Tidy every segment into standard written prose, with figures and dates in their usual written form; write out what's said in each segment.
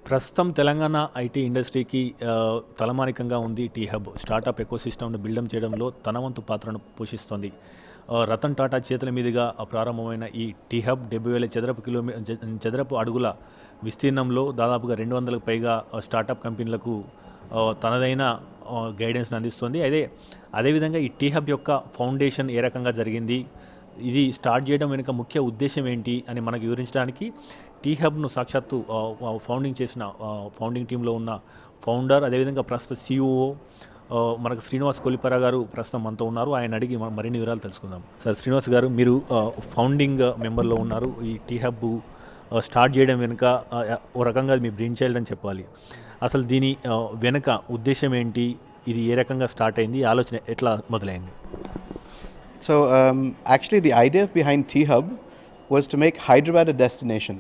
ప్రస్తుతం తెలంగాణ ఐటీ ఇండస్ట్రీకి తలమానికంగా ఉంది టీ హబ్. స్టార్టప్ ఎకోసిస్టమ్ను బిల్డప్ చేయడంలో తన వంతు పాత్రను పోషిస్తోంది. రతన్ టాటా చేతుల మీదుగా ప్రారంభమైన ఈ టీ హబ్ 70,000 చదరపు అడుగుల విస్తీర్ణంలో దాదాపుగా 200లకు పైగా స్టార్టప్ కంపెనీలకు తనదైన గైడెన్స్ని అందిస్తుంది. అదేవిధంగా ఈ టీ హబ్ యొక్క ఫౌండేషన్ ఏ రకంగా జరిగింది, ఇది స్టార్ట్ చేయడం వెనుక ముఖ్య ఉద్దేశం ఏంటి అని మనకు వివరించడానికి టీ హబ్ను సాక్షాత్తు ఫౌండింగ్ టీంలో ఉన్న ఫౌండర్, అదేవిధంగా ప్రస్తుత సిఇఓ మనకు శ్రీనివాస్ కొల్లిపర గారు ప్రస్తుతం మనతో ఉన్నారు. ఆయన అడిగి మనం మరిన్ని వివరాలు తెలుసుకుందాం. సార్ శ్రీనివాస్ గారు, మీరు ఫౌండింగ్ మెంబర్లో ఉన్నారు. ఈ టీ హబ్ స్టార్ట్ చేయడం వెనుక ఓ రకంగా మీ బ్రెయిన్ చైల్డ్ అని చెప్పాలి. అసలు దీని వెనుక ఉద్దేశం ఏంటి, ఇది ఏ రకంగా స్టార్ట్ అయింది, ఆలోచన ఎట్లా మొదలైంది? So actually the idea behind T-Hub was to make Hyderabad a destination.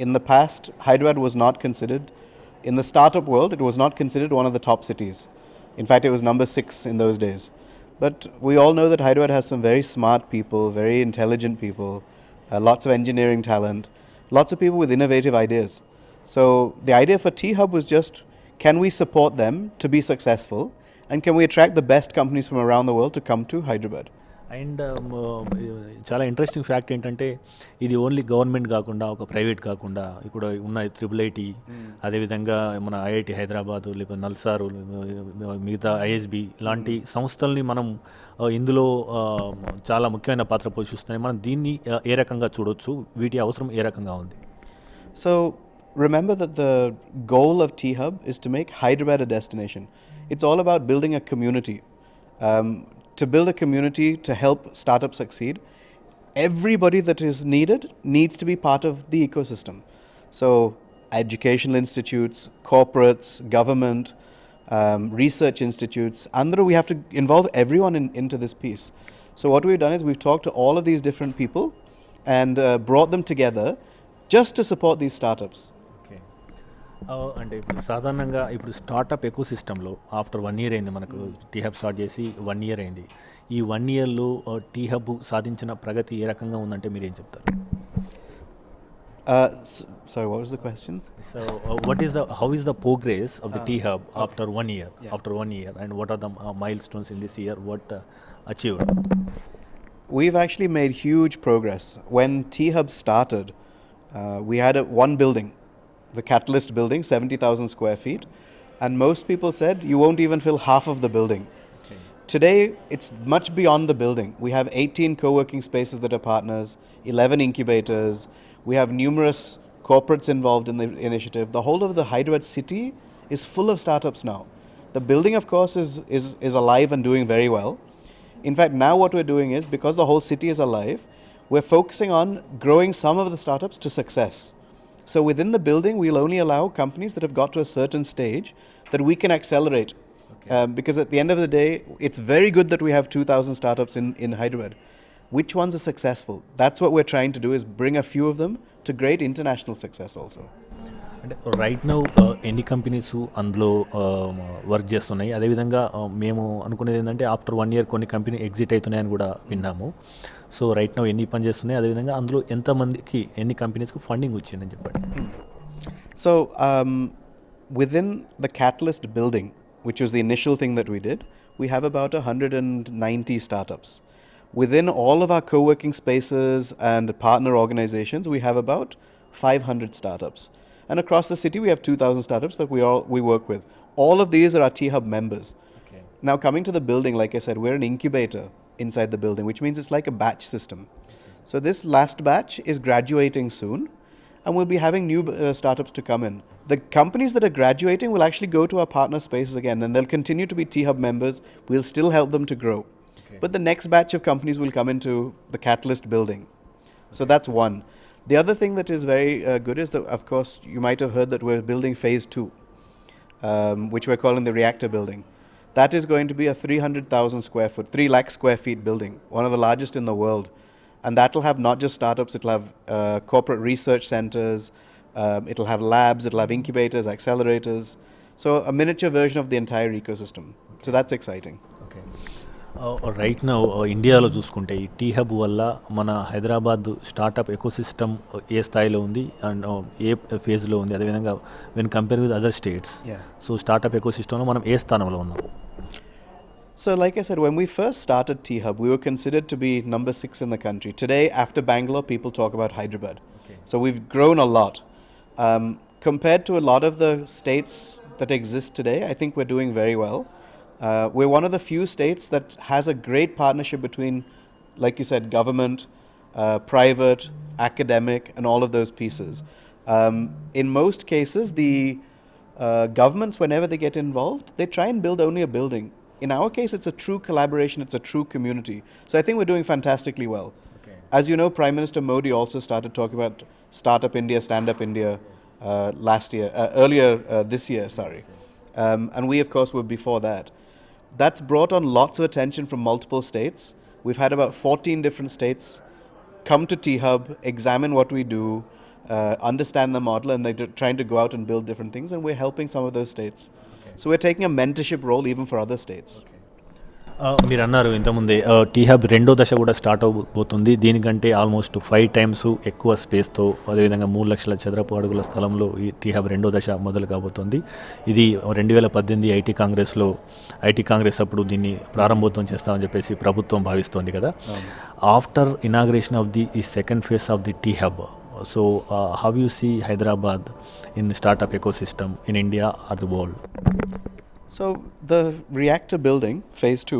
In the past, Hyderabad was not considered, in the startup world, it was not considered one of the top cities. In fact, it was number 6 in those days. But we all know that Hyderabad has some very smart people, very intelligent people, lots of engineering talent, lots of people with innovative ideas. So the idea for T-Hub was just, can we support them to be successful? And can we attract the best companies from around the world to come to Hyderabad? And చాలా interesting fact ఏంటంటే, ఇది only government కాకుండా, ఒక private కాకుండా, ఇక్కడ ఉన్న IIIT, అదేవిధంగా మన IIT హైదరాబాదు, లేకపోతే నల్సారు, మిగతా ISB లాంటి సంస్థల్ని మనం ఇందులో చాలా ముఖ్యమైన పాత్ర పోషిస్తున్నాయి. మనం దీన్ని ఏ రకంగా చూడొచ్చు, వీటి అవసరం ఏ రకంగా ఉంది? So remember that the goal of T-Hub is to make Hyderabad a destination. It's all about building a community. To build a community to help startups succeed, everybody that is needed needs to be part of the ecosystem. So educational institutes, corporates, government, research institutes, andru, we have to involve everyone into this piece. So what we've done is we've talked to all of these different people and brought them together just to support these startups. అంటే ఇప్పుడు సాధారణంగా ఇప్పుడు startup ఎకోసిస్టంలో after 1 year అయింది, మనకు tea hub start చేసి 1 year అయింది. ఈ 1 yearలో tea hub సాధించిన ప్రగతి ఏ రకంగా ఉందంటే మీరు ఏం చెప్తారు? Sorry, what was the question? So how is the progress of the T Hub after 1 year? Yeah. After 1 year, and what are the milestones in this year? What achieved? We've actually made huge progress. When T-Hub started, we had one building, the Catalyst building, 70,000 square feet, and most people said you won't even fill half of the building. Okay. Today, it's much beyond the building. We have 18 co-working spaces that are partners, 11 incubators. We have numerous corporates involved in the initiative. The whole of the Hyderabad city is full of startups now. The building, of course, is alive and doing very well. In fact, now what we're doing is, because the whole city is alive, we're focusing on growing some of the startups to success. So within the building, we'll only allow companies that have got to a certain stage that we can accelerate. Okay. Because at the end of the day, it's very good that we have 2,000 startups in Hyderabad. Which ones are successful? That's what we're trying to do, is bring a few of them to great international success also. అంటే right now ఎన్ని companies అందులో work చేస్తున్నాయి? అదేవిధంగా మేము అనుకునేది ఏంటంటే, after 1 year కొన్ని company exit అవుతున్నాయని కూడా విన్నాము. సో రైట్ నౌ ఎన్ని పని చేస్తున్నాయి, అదేవిధంగా అందులో ఎంతమందికి, ఎన్ని కంపెనీస్కి ఫండింగ్ వచ్చిందని చెప్పండి. So within the Catalyst building, which was the initial thing that we did, we have about 190 startups. Within all of our co-working spaces and partner organizations, we have about 500 startups. And across the city, we have 2,000 startups that we work with. All of these are our T-Hub members. Okay. Now, coming to the building, like I said, we're an incubator inside the building, which means it's like a batch system. Okay. So this last batch is graduating soon, and we'll be having new startups to come in. The companies that are graduating will actually go to our partner spaces again, and they'll continue to be T-Hub members. We'll still help them to grow. Okay. But the next batch of companies will come into the Catalyst building. So that's one. The other thing that is very good is that, of course, you might have heard that we're building phase 2, which we're calling the reactor building. That is going to be a 300,000 square foot, 3 lakh square feet building, one of the largest in the world. And that will have not just startups, it'll have corporate research centers, it'll have labs, it'll have incubators, accelerators. So a miniature version of the entire ecosystem. Okay. So that's exciting. Okay. Right now ఇండియాలో చూసుకుంటే ఈ tea hub వల్ల మన Hyderabad startup ecosystem ఏ స్థాయిలో ఉంది and ఏ ఫేజ్లో ఉంది, అదేవిధంగా when compare with other states, Yeah. So startup ఎకోసిస్టంలో మనం ఏ స్థానంలో ఉన్నాం? So, like I said, when we first started T Hub, we were considered to be number 6 in the country. Today, after Bangalore, people talk about Hyderabad. Okay. So, we've grown a lot. Compared to a lot of the states that exist today, I think we're doing very well. We're one of the few states that has a great partnership between, like you said, government, private, academic, and all of those pieces. In most cases, the governments, whenever they get involved, they try and build only a building. In our case, it's a true collaboration, it's a true community. So I think we're doing fantastically well. Okay. As you know, Prime Minister Modi also started talking about Startup India, Stand Up India earlier this year, sorry. And we, of course, were before that. That's brought on lots of attention from multiple states. We've had about 14 different states come to T Hub, examine what we do, understand the model, and they're trying to go out and build different things, and we're helping some of those states. So we're taking a mentorship role even for other states. మీరు అన్నారు ఇంతకుముందే tea hub రెండో దశ కూడా start అవబోతుంది. దీనికంటే almost 5 times ఎక్కువ స్పేస్తో, అదేవిధంగా 3 లక్షల చదరపు అడుగుల స్థలంలో ఈ టీ హబ్ రెండో దశ మొదలు కాబోతుంది. ఇది 2018 ఐటీ కాంగ్రెస్ అప్పుడు దీన్ని ప్రారంభోత్సవం చేస్తామని చెప్పేసి ప్రభుత్వం భావిస్తోంది కదా. After inauguration of the second phase of the T Hub, so how you see Hyderabad in startup ecosystem in India or the world? So the reactor building, phase 2,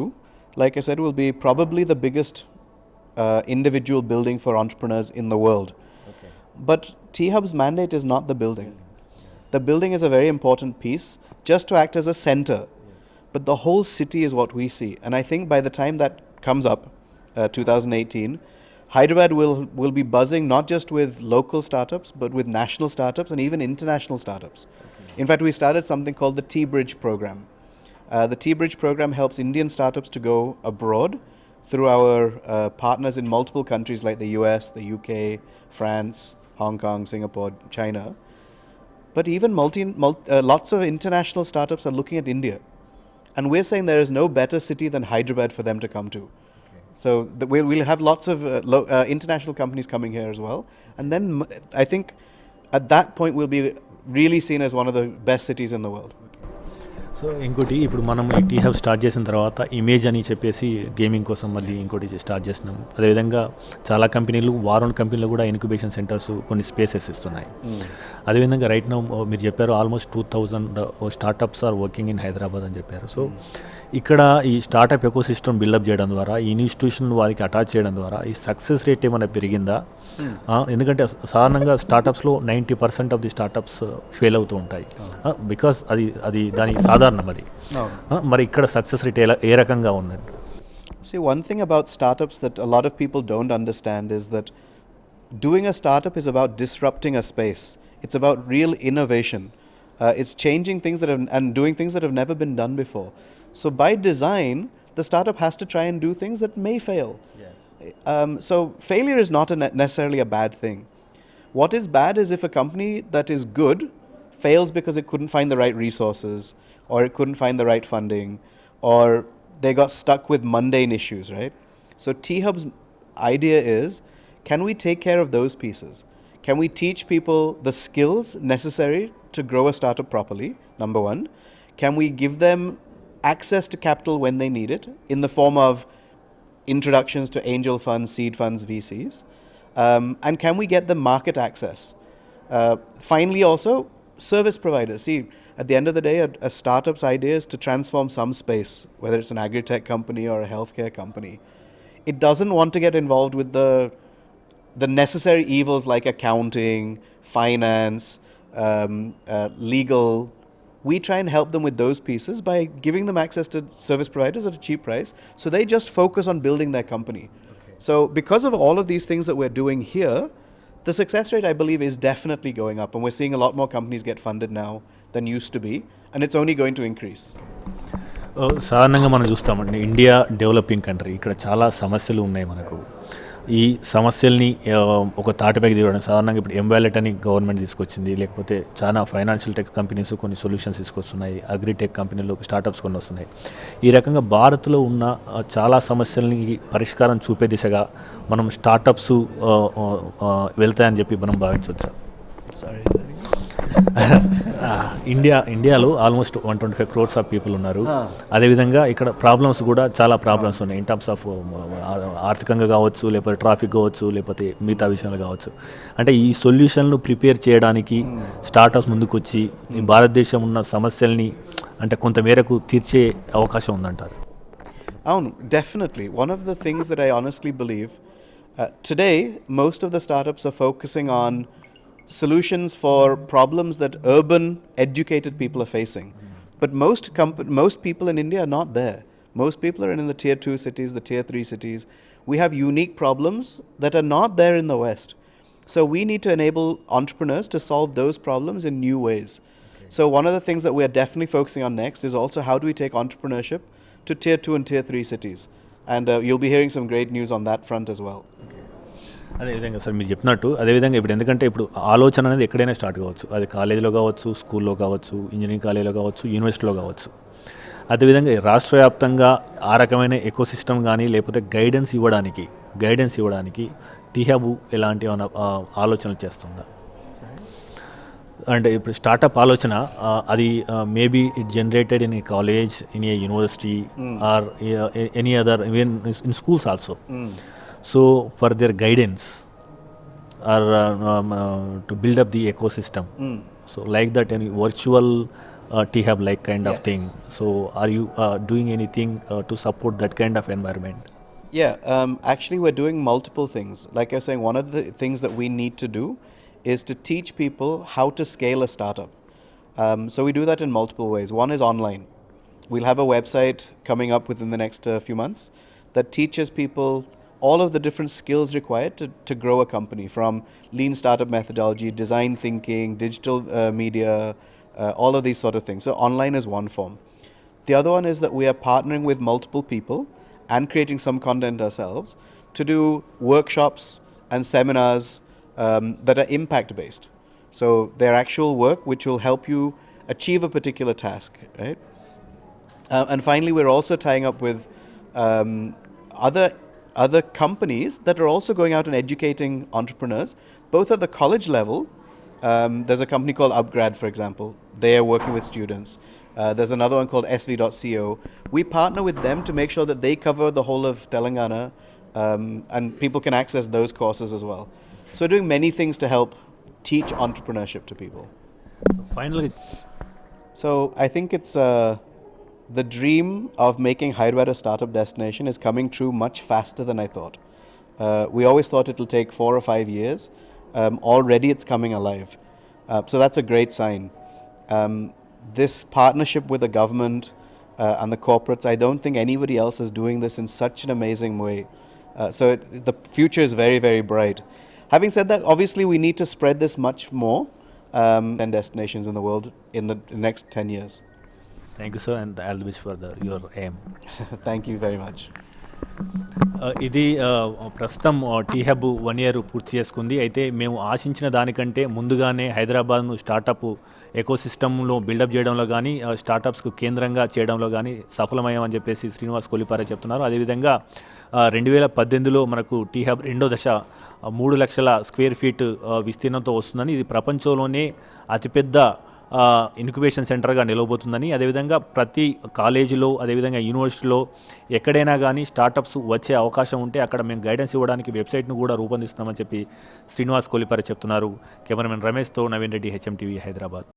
like I said, will be probably the biggest individual building for entrepreneurs in the world. Okay. But T Hub's mandate is not the building. The building is a very important piece just to act as a center. But the whole city is what we see. And I think by the time that comes up, 2018, Hyderabad will be buzzing not just with local startups, but with national startups and even international startups. In fact, we started something called the T-Bridge program. The T-Bridge program helps Indian startups to go abroad through our partners in multiple countries like the US, the UK, France, Hong Kong, Singapore, China. But even lots of international startups are looking at India. And we're saying there is no better city than Hyderabad for them to come to. So we'll have lots of international companies coming here as well. And then I think at that point we'll be really seen as one of the best cities in the world. So ఇంకోటి, ఇప్పుడు మనం ఈ tea hub start చేసిన తర్వాత image అని చెప్పేసి gaming కోసం మళ్ళీ ఇంకోటి స్టార్ట్ చేసినాం. అదేవిధంగా చాలా కంపెనీలు, వారోన్ కంపెనీలు కూడా ఇన్క్యుబేషన్ సెంటర్స్ కొన్ని స్పేసెస్ ఇస్తున్నాయి. అదేవిధంగా రైట్ నౌ మీరు చెప్పారు almost 2000 startups are working in Hyderabad అని చెప్పారు. సో ఇక్కడ ఈ స్టార్టప్ ఎకోసిస్టమ్ బిల్డప్ చేయడం ద్వారా, ఈ ఇన్స్టిట్యూషన్ వారికి అటాచ్ చేయడం ద్వారా ఈ సక్సెస్ రేట్ ఏమైనా పెరిగిందా? ఎందుకంటే సాధారణంగా స్టార్టప్స్లో 90% ఆఫ్ ది స్టార్టప్స్ ఫెయిల్ అవుతూ ఉంటాయి, బికాస్ అది దాని సాధారణం అది. మరి ఇక్కడ సక్సెస్ రేట్ ఏ రకంగా ఉందండి? See, one thing about startups that a lot of people don't understand is that doing a startup is about disrupting a space. It's about real innovation. It's changing things and doing things that have never been done before. So by design, the startup has to try and do things that may fail. Yes. So failure is not necessarily a bad thing. What is bad is if a company that is good fails because it couldn't find the right resources, or it couldn't find the right funding, or they got stuck with mundane issues, right? So T-Hub's idea is, can we take care of those pieces? Can we teach people the skills necessary to grow a startup properly, number one? Can we give them access to capital when they need it in the form of introductions to angel funds, seed funds, VCs? And can we get them market access? Finally, also, service providers. See, at the end of the day, a startup's idea is to transform some space, whether it's an agri-tech company or a healthcare company. It doesn't want to get involved with the necessary evils like accounting, finance, legal. We try and help them with those pieces by giving them access to service providers at a cheap price, so they just focus on building their company. Okay. So because of all of these things that we're doing here, the success rate, I believe, is definitely going up, and we're seeing a lot more companies get funded now than used to be, and it's only going to increase. సాధారణంగా మనం చూస్తామండి, India developing country, ఇక్కడ చాలా సమస్యలు ఉన్నాయి మనకు. ఈ సమస్యల్ని ఒక తాటిపైకి తీయడం సాధారణంగా ఇప్పుడు ఎంవాలెట్ అని గవర్నమెంట్ తీసుకొచ్చింది, లేకపోతే చాలా ఫైనాన్షియల్ టెక్ కంపెనీస్ కొన్ని సొల్యూషన్స్ తీసుకొస్తున్నాయి, అగ్రిటెక్ కంపెనీలు స్టార్టప్స్ కొన్ని వస్తున్నాయి. ఈ రకంగా భారత్లో ఉన్న చాలా సమస్యల్ని పరిష్కారం చూపే దిశగా మనం స్టార్టప్స్ వెళ్తాయని చెప్పి మనం భావించవచ్చు. ఇండియాలో ఆల్మోస్ట్ 125 crores ఆఫ్ పీపుల్ ఉన్నారు. అదేవిధంగా ఇక్కడ ప్రాబ్లమ్స్ కూడా చాలా ప్రాబ్లమ్స్ ఉన్నాయి ఇన్ టర్మ్స్ ఆఫ్ ఆర్థికంగా కావచ్చు, లేకపోతే ట్రాఫిక్ కావచ్చు, లేకపోతే మిగతా విషయాలు కావచ్చు. అంటే ఈ సొల్యూషన్లు ప్రిపేర్ చేయడానికి స్టార్టప్స్ ముందుకొచ్చి ఈ భారతదేశం ఉన్న సమస్యల్ని అంటే కొంత మేరకు తీర్చే అవకాశం ఉందంటారు. Avunu, definitely. One of the things that I honestly believe, today, most of the startups are focusing on solutions for problems that urban, educated people are facing. But most people in India are not there. Most people are in the tier 2 cities, the tier 3 cities. We have unique problems that are not there in the West. So we need to enable entrepreneurs to solve those problems in new ways. So one of the things that we are definitely focusing on next is also how do we take entrepreneurship to tier 2 and tier 3 cities. And you'll be hearing some great news on that front as well. అదేవిధంగా sir మీరు చెప్పినట్టు అదేవిధంగా ఇప్పుడు ఎందుకంటే ఇప్పుడు ఆలోచన అనేది ఎక్కడైనా స్టార్ట్ కావచ్చు, అది కాలేజీలో కావచ్చు, స్కూల్లో కావచ్చు, ఇంజనీరింగ్ కాలేజీలో కావచ్చు, యూనివర్సిటీలో కావచ్చు. అదేవిధంగా రాష్ట్ర వ్యాప్తంగా ఆ రకమైన ఎకోసిస్టమ్ కానీ లేకపోతే గైడెన్స్ ఇవ్వడానికి టీహబ్ ఎలాంటి ఆలోచనలు చేస్తుందా? అంటే ఇప్పుడు స్టార్టప్ ఆలోచన అది maybe it generated in a college, in a university or any other even in schools also. So for their guidance or to build up the ecosystem. So like that any virtual T-Hub like kind of thing. So are you doing anything to support that kind of environment? Yeah, actually we're doing multiple things. Like I was saying, one of the things that we need to do is to teach people how to scale a startup. So we do that in multiple ways. One is online. We'll have a website coming up within the next few months that teaches people all of the different skills required to grow a company, from lean startup methodology, design thinking, digital media, all of these sort of things. So online is one form. The other one is that we are partnering with multiple people and creating some content ourselves to do workshops and seminars that are impact based. So they're actual work which will help you achieve a particular task, right? And finally, we're also tying up with other companies that are also going out and educating entrepreneurs, both at the college level. There's a company called Upgrad, for example. They are working with students. There's another one called sv.co. We partner with them to make sure that they cover the whole of Telangana, and people can access those courses as well. So we're doing many things to help teach entrepreneurship to people. Finally, so I think it's the dream of making Hyderabad a startup destination is coming true much faster than I thought. We always thought it will take 4 or 5 years. Already it's coming alive. So that's a great sign. This partnership with the government and the corporates, I don't think anybody else is doing this in such an amazing way. So the future is very, very bright. Having said that, obviously we need to spread this much more and destinations in the world in the next 10 years. Thank you, sir, and all the best for your aim. Thank you very much. ఇది ప్రస్తుతం T Hub 1 year పూర్తి చేసుకుంది. అయితే మేము ఆశించిన దానికంటే ముందుగానే హైదరాబాద్ను స్టార్టప్ ఎకోసిస్టంలో బిల్డప్ చేయడంలో కానీ స్టార్టప్స్కు కేంద్రంగా చేయడంలో కానీ సఫలమయ్యామని చెప్పేసి శ్రీనివాస్ కొల్లిపార చెప్తున్నారు. అదేవిధంగా 2018లో మనకు టీహబ్ 2వ దశ 3 లక్షల స్క్వేర్ ఫీట్ విస్తీర్ణంతో వస్తుందని, ఇది ప్రపంచంలోనే అతిపెద్ద ఇంక్యుబేషన్ సెంటర్గా నిలవబోతుందని, అదేవిధంగా ప్రతి కాలేజీలో అదేవిధంగా యూనివర్సిటీలో ఎక్కడైనా కానీ స్టార్టప్స్ వచ్చే అవకాశం ఉంటే అక్కడ మేము గైడెన్స్ ఇవ్వడానికి వెబ్సైట్ను కూడా రూపొందిస్తున్నామని చెప్పి శ్రీనివాస్ కొల్లిపార చెప్తున్నారు. కెమెరామెన్ రమేష్తో నవీన్ రెడ్డి, HMTV, హైదరాబాద్.